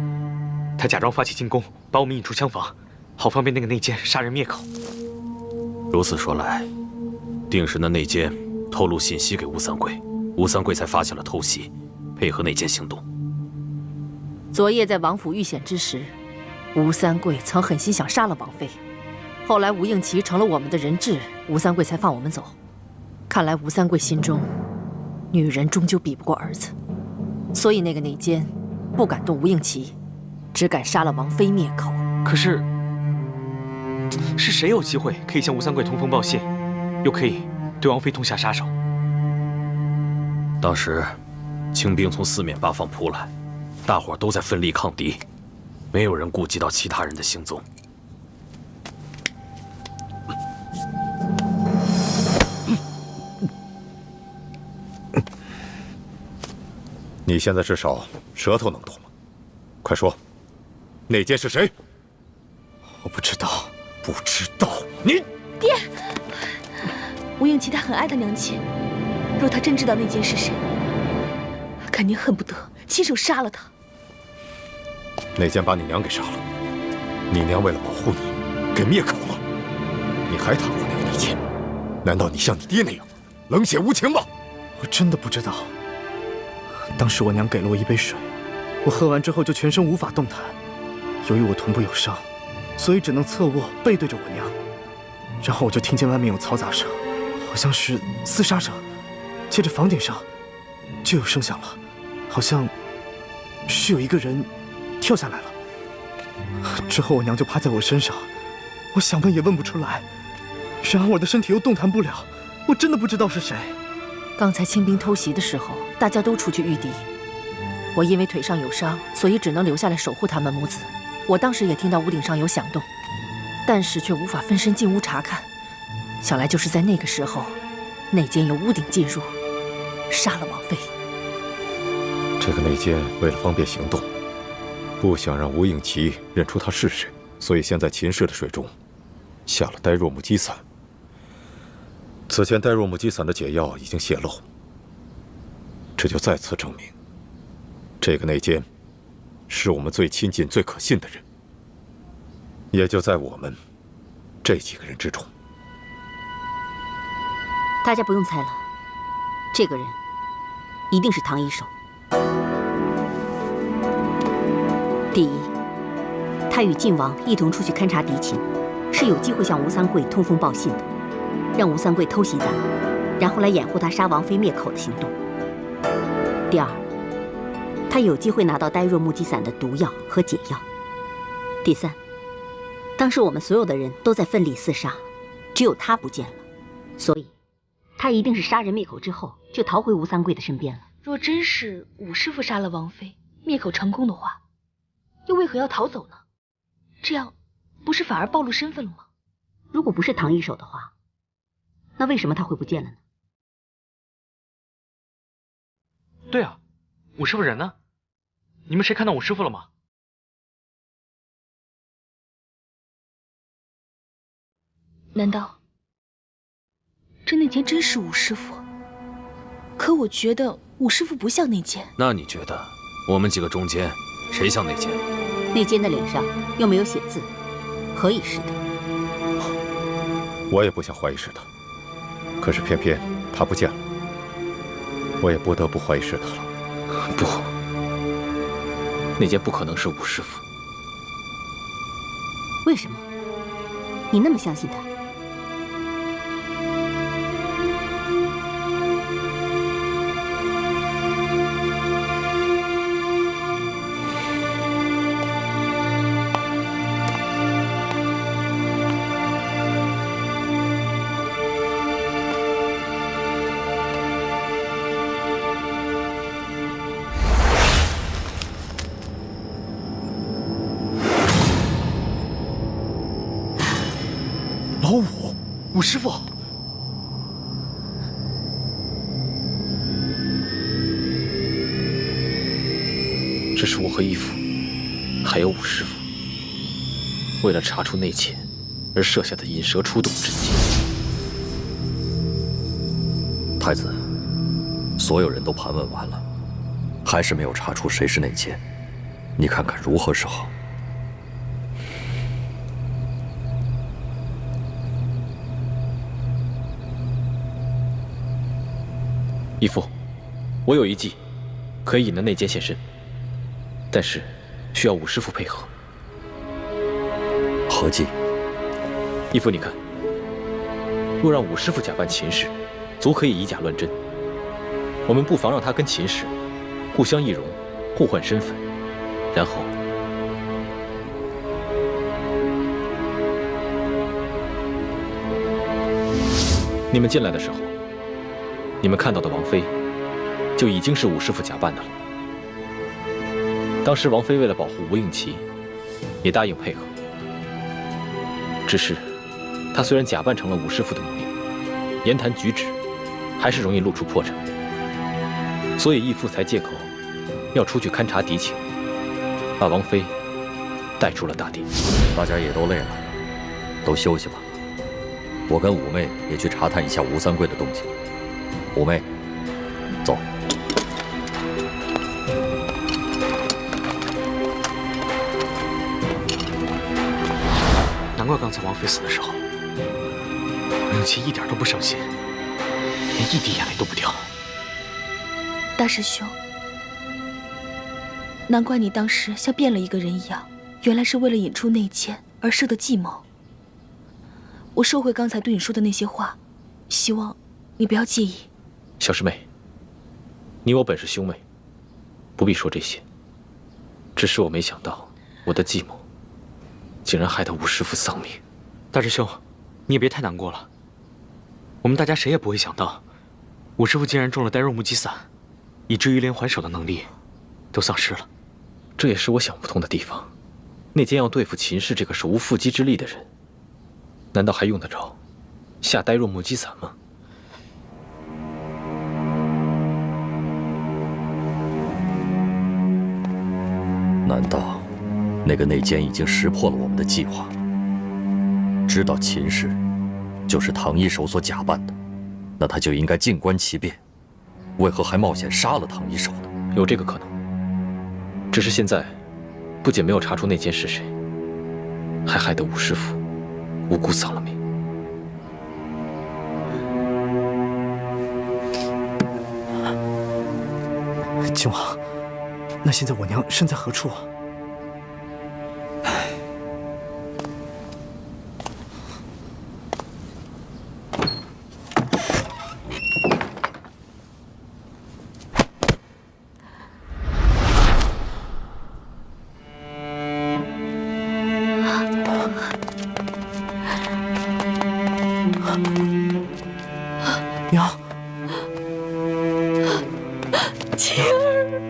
他假装发起进攻，把我们引出枪房，好方便那个内奸杀人灭口。如此说来，定是那内奸透露信息给吴三桂，吴三桂才发现了偷袭，配合内奸行动。昨夜在王府遇险之时，吴三桂曾狠心想杀了王妃，后来吴应奇成了我们的人质，吴三桂才放我们走。看来吴三桂心中，女人终究比不过儿子，所以那个内奸不敢动吴应奇，只敢杀了王妃灭口。可是，是谁有机会可以向吴三桂通风报信，又可以对王妃痛下杀手？当时，清兵从四面八方扑来，大伙都在奋力抗敌，没有人顾及到其他人的行踪。你现在至少舌头能动吗？快说，内奸是谁？我不知道。不知道？你爹，吴应奇他很爱他娘亲，若他真知道内奸是谁，肯定恨不得亲手杀了他。内奸把你娘给杀了，你娘为了保护你，给灭口了，你还袒护那个内奸？难道你像你爹那样冷血无情吗？我真的不知道。当时我娘给了我一杯水，我喝完之后就全身无法动弹。由于我臀部有伤，所以只能侧卧背对着我娘。然后我就听见外面有嘈杂声，好像是厮杀声。接着房顶上就有声响了，好像是有一个人跳下来了。之后我娘就趴在我身上，我想问也问不出来。然而我的身体又动弹不了，我真的不知道是谁。刚才清兵偷袭的时候，大家都出去御敌，我因为腿上有伤，所以只能留下来守护他们母子。我当时也听到屋顶上有响动，但是却无法分身进屋查看。想来就是在那个时候，内奸由屋顶进入，杀了王妃。这个内奸为了方便行动，不想让吴应奇认出他是谁，所以先在秦氏的水中下了呆若木鸡散。此前呆若木鸡散的解药已经泄露，这就再次证明，这个内奸是我们最亲近、最可信的人，也就在我们这几个人之中。大家不用猜了，这个人一定是唐一手。第一，他与晋王一同出去勘察敌情，是有机会向吴三桂通风报信的，让吴三桂偷袭咱们，然后来掩护他杀王妃灭口的行动。第二，他有机会拿到呆若木鸡散的毒药和解药。第三，当时我们所有的人都在奋力厮杀，只有他不见了，所以他一定是杀人灭口之后就逃回吴三桂的身边了。若真是武师傅杀了王妃，灭口成功的话，又为何要逃走呢？这样不是反而暴露身份了吗？如果不是唐一手的话，那为什么他会不见了呢？对啊，武师傅人呢？你们谁看到武师傅了吗？难道这内奸真是武师傅？可我觉得武师傅不像内奸。那你觉得我们几个中间谁像内奸？内奸的脸上又没有写字，何以是他？我也不想怀疑是他，可是偏偏他不见了，我也不得不怀疑是他了。不，内奸不可能是武师傅。为什么？你那么相信他？老五，武师傅。这是我和义父，还有武师傅，为了查出内奸而设下的引蛇出洞之计。太子，所有人都盘问完了，还是没有查出谁是内奸，你看看如何是好？义父，我有一计，可以引得内奸现身，但是需要武师傅配合。何计？义父，你看，若让武师傅假扮秦氏，足可以以假乱真。我们不妨让他跟秦氏互相易容，互换身份，然后你们进来的时候，你们看到的王妃就已经是武师傅假扮的了。当时王妃为了保护吴应奇，也答应配合。只是她虽然假扮成了武师傅的女人，言谈举止还是容易露出破绽，所以义父才借口要出去勘察敌情，把王妃带出了大殿。大家也都累了，都休息吧。我跟五妹也去查探一下吴三桂的动静。五妹，走。难怪刚才王妃死的时候，吴应奇一点都不伤心，连一滴眼泪都不掉。大师兄，难怪你当时像变了一个人一样，原来是为了引出内奸而设的计谋。我收回刚才对你说的那些话，希望你不要介意。小师妹，你我本是兄妹，不必说这些。只是我没想到，我的计谋竟然害得吴师傅丧命。大师兄，你也别太难过了。我们大家谁也不会想到，吴师傅竟然中了呆若木鸡散，以至于连还手的能力都丧失了。这也是我想不通的地方。内奸要对付秦氏这个手无缚鸡之力的人，难道还用得着下呆若木鸡散吗？难道那个内奸已经识破了我们的计划，知道秦氏就是唐一手所假扮的，那他就应该静观其变，为何还冒险杀了唐一手呢？有这个可能，只是现在不仅没有查出内奸是谁，还害得吴师傅无辜丧了命。秦王，那现在我娘身在何处啊？娘，晴儿，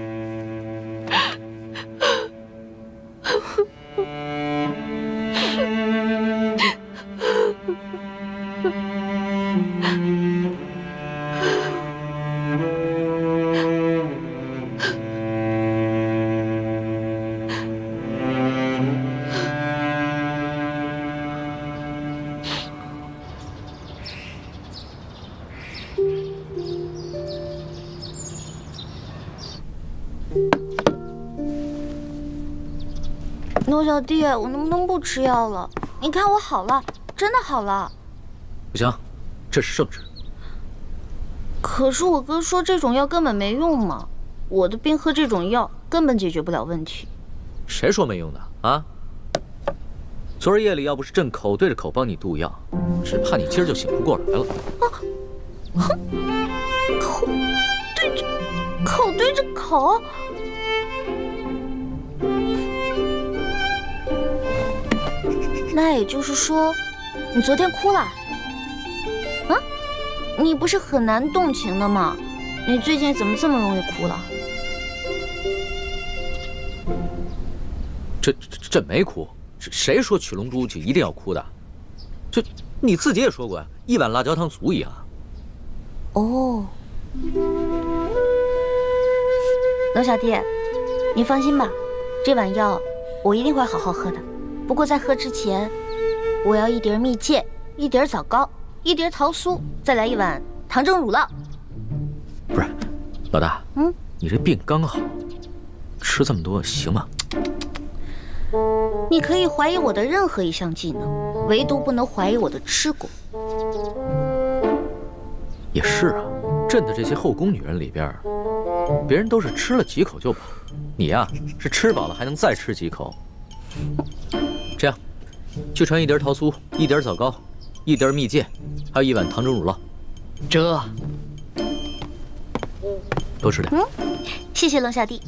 牛小弟，我能不能不吃药了？你看我好了，真的好了。不行，这是圣旨。可是我哥说这种药根本没用嘛，我的病喝这种药根本解决不了问题。谁说没用的啊？昨儿夜里要不是朕口对着口帮你渡药，只怕你今儿就醒不过来了。口对着口。那也就是说，你昨天哭了？啊？你不是很难动情的吗？你最近怎么这么容易哭了？朕没哭，谁说取龙珠就一定要哭的？你自己也说过呀，1碗辣椒汤足矣啊。哦，龙小弟，你放心吧，这碗药我一定会好好喝的。不过在喝之前，我要1碟蜜饯，1碟枣糕，1碟桃酥，再来1碗糖蒸乳酪。不是，老大，你这病刚好，吃这么多行吗？你可以怀疑我的任何一项技能，唯独不能怀疑我的吃过。也是啊，朕的这些后宫女人里边，别人都是吃了几口就饱，你呀是吃饱了还能再吃几口。这样，去传1碟桃酥，1碟枣糕，1碟蜜饯，还有1碗糖蒸乳酪。这，多吃点。谢谢龙小弟。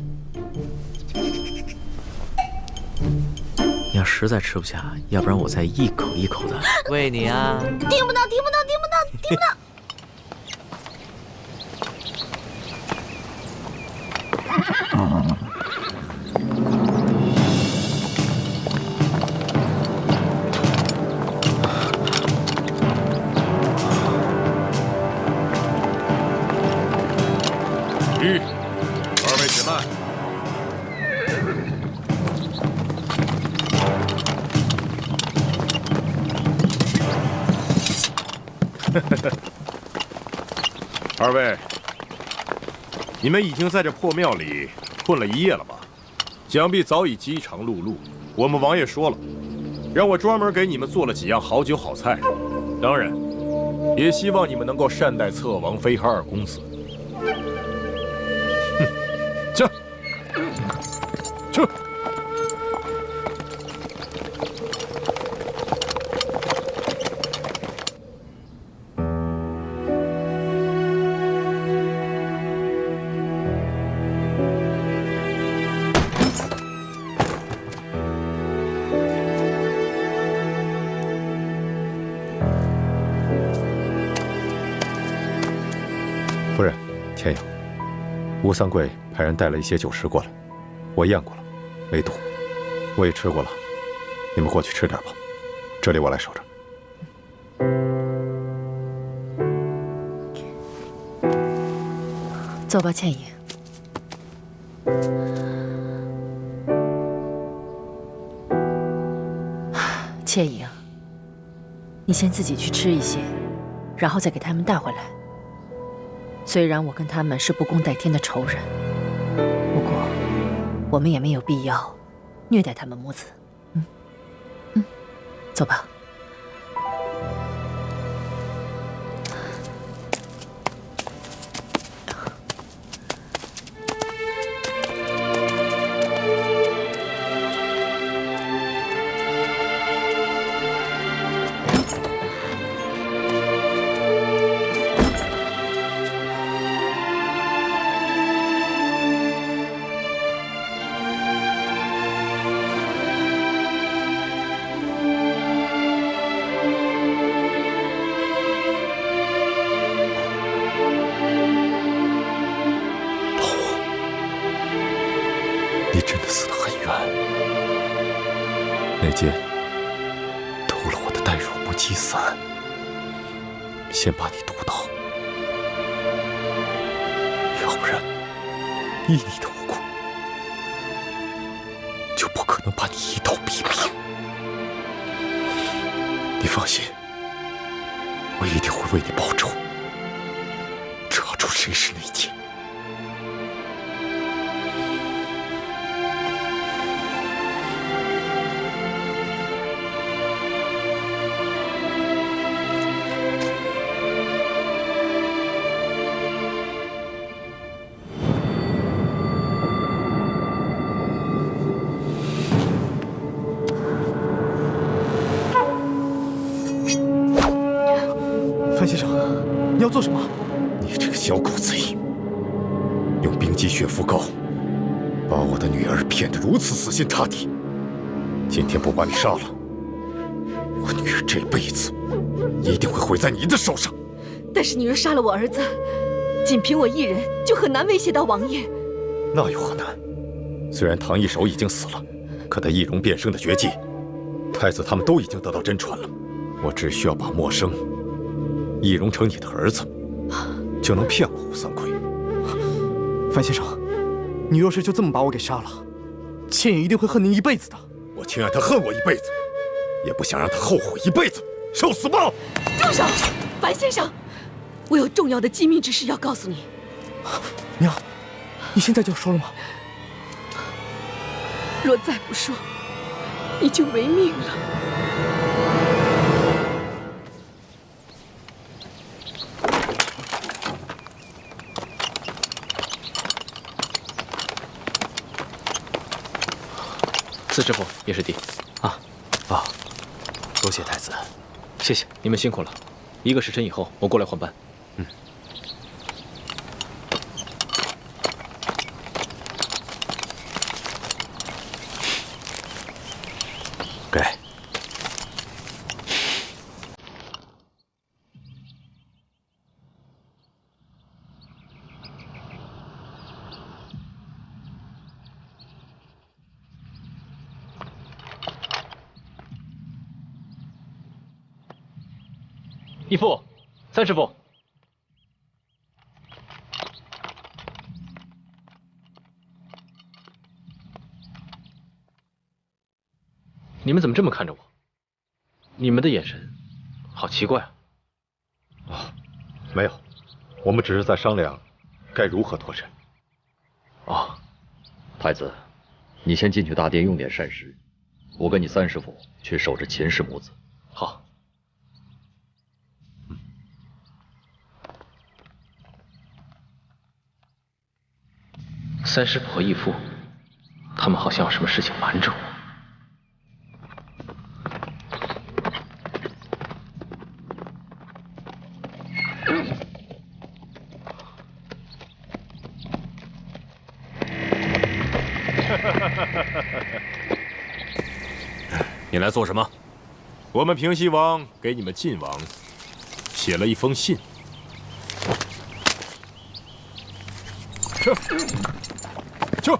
你要实在吃不下，要不然我再一口一口的喂你啊。听不到，听不到，听不到，听不到。2位且慢。2位，你们已经在这破庙里困了1夜了吧？想必早已饥肠辘辘。我们王爷说了，让我专门给你们做了几样好酒好菜，当然，也希望你们能够善待侧王妃和2公子。去，去。夫人，千影，吴三桂派人带了一些酒食过来，我验过了，没毒，我也吃过了。你们过去吃点吧，这里我来守着。走吧，倩影。倩影，你先自己去吃一些，然后再给他们带回来。虽然我跟他们是不共戴天的仇人，不过我们也没有必要虐待他们母子。走吧。你真的死得很冤。那剑偷了我的带乳木姬伞，先把你毒倒，要不然依你的无辜，就不可能把你一刀毙命。你放心，我一定会为你报仇，查出谁是内奸。范先生，你要做什么？你这个小狗贼，用冰肌血肤膏把我的女儿骗得如此死心塌地。今天不把你杀了，我女儿这辈子一定会毁在你的手上。但是你若杀了我儿子，仅凭我一人就很难威胁到王爷。那有何难？虽然唐一手已经死了，可他易容变声的绝技，太子他们都已经得到真传了。我只需要把默生易容成你的儿子，就能骗过吴三桂。樊先生，你若是就这么把我给杀了，倩影一定会恨您一辈子的。我情愿他恨我一辈子，也不想让他后悔一辈子，受死吧！住手，樊先生，我有重要的机密之事要告诉你。娘，你现在就要说了吗？若再不说，你就没命了。四师傅，叶师弟，多谢太子，谢谢你们辛苦了。1个时辰以后，我过来换班。给。义父，三师傅，你们怎么这么看着我？你们的眼神好奇怪啊！没有，我们只是在商量该如何脱身。太子，你先进去大殿用点膳食，我跟你三师傅去守着秦氏母子。好。三师傅和义父，他们好像有什么事情瞒着我。你来做什么？我们平西王给你们晋王写了一封信。撤！撤！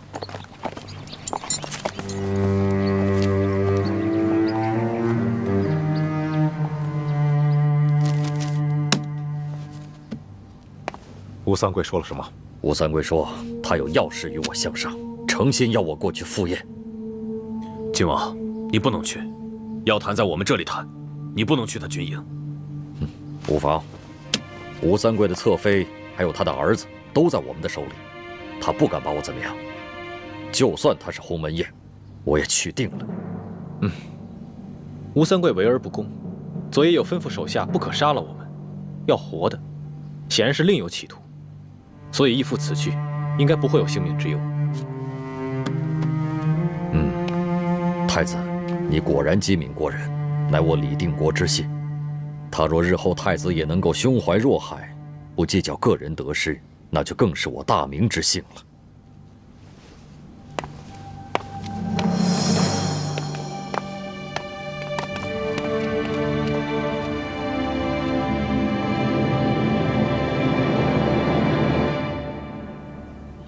吴三桂说了什么？吴三桂说他有要事与我相商，诚心要我过去赴宴。晋王，你不能去，要谈在我们这里谈，你不能去他军营。无妨，吴三桂的侧妃还有他的儿子都在我们的手里，他不敢把我怎么样。就算他是鸿门宴，我也去定了。吴三桂为而不恭，左也有吩咐手下不可杀了我们，要活的，显然是另有企图。所以义父此去，应该不会有性命之忧。太子，你果然机敏过人，乃我李定国之幸。他若日后太子也能够胸怀若海，不计较个人得失，那就更是我大明之幸了。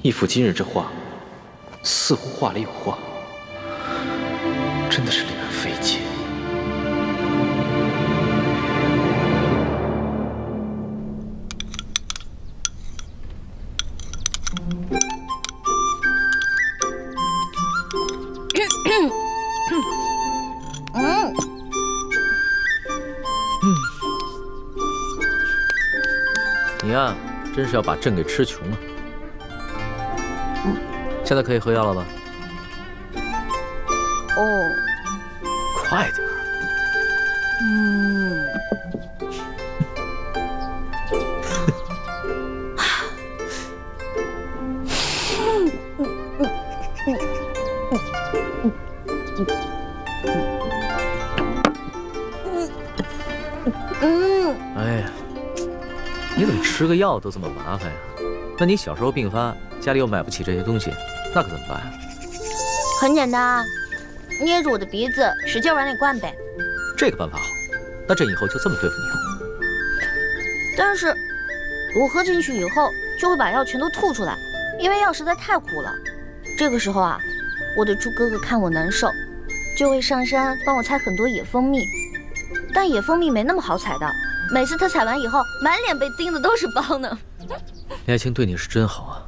义父今日这话，似乎话里有话，真的是令人费解。你呀，真是要把朕给吃穷了。现在可以喝药了吧？哦，快点儿。哎呀，你怎么吃个药都这么麻烦呀？那你小时候病发，家里又买不起这些东西，那可怎么办呀？很简单啊，捏住我的鼻子，使劲往里灌呗。这个办法好，那朕以后就这么对付你了。但是，我喝进去以后，就会把药全都吐出来，因为药实在太苦了。这个时候啊，我的猪哥哥看我难受，就会上山帮我采很多野蜂蜜，但野蜂蜜没那么好采的，每次他采完以后，满脸被叮的都是包呢。林爱卿对你是真好啊。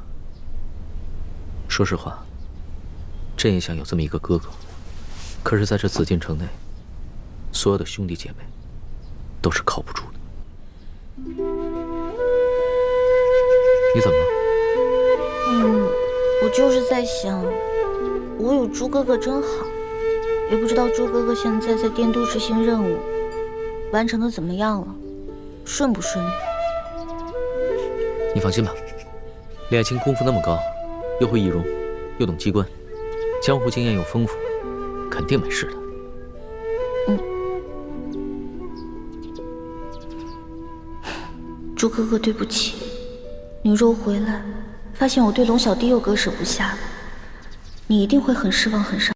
说实话，朕也想有这么一个哥哥，可是在这紫禁城内，所有的兄弟姐妹都是靠不住的。你怎么了？我就是在想，我有朱哥哥真好，也不知道朱哥哥现在在滇都执行任务，完成的怎么样了，顺不顺利？你放心吧，林爱卿功夫那么高，又会易容，又懂机关，江湖经验又丰富，肯定没事的。朱哥哥，对不起，你若回来，发现我对龙小弟又割舍不下了，你一定会很失望，很伤。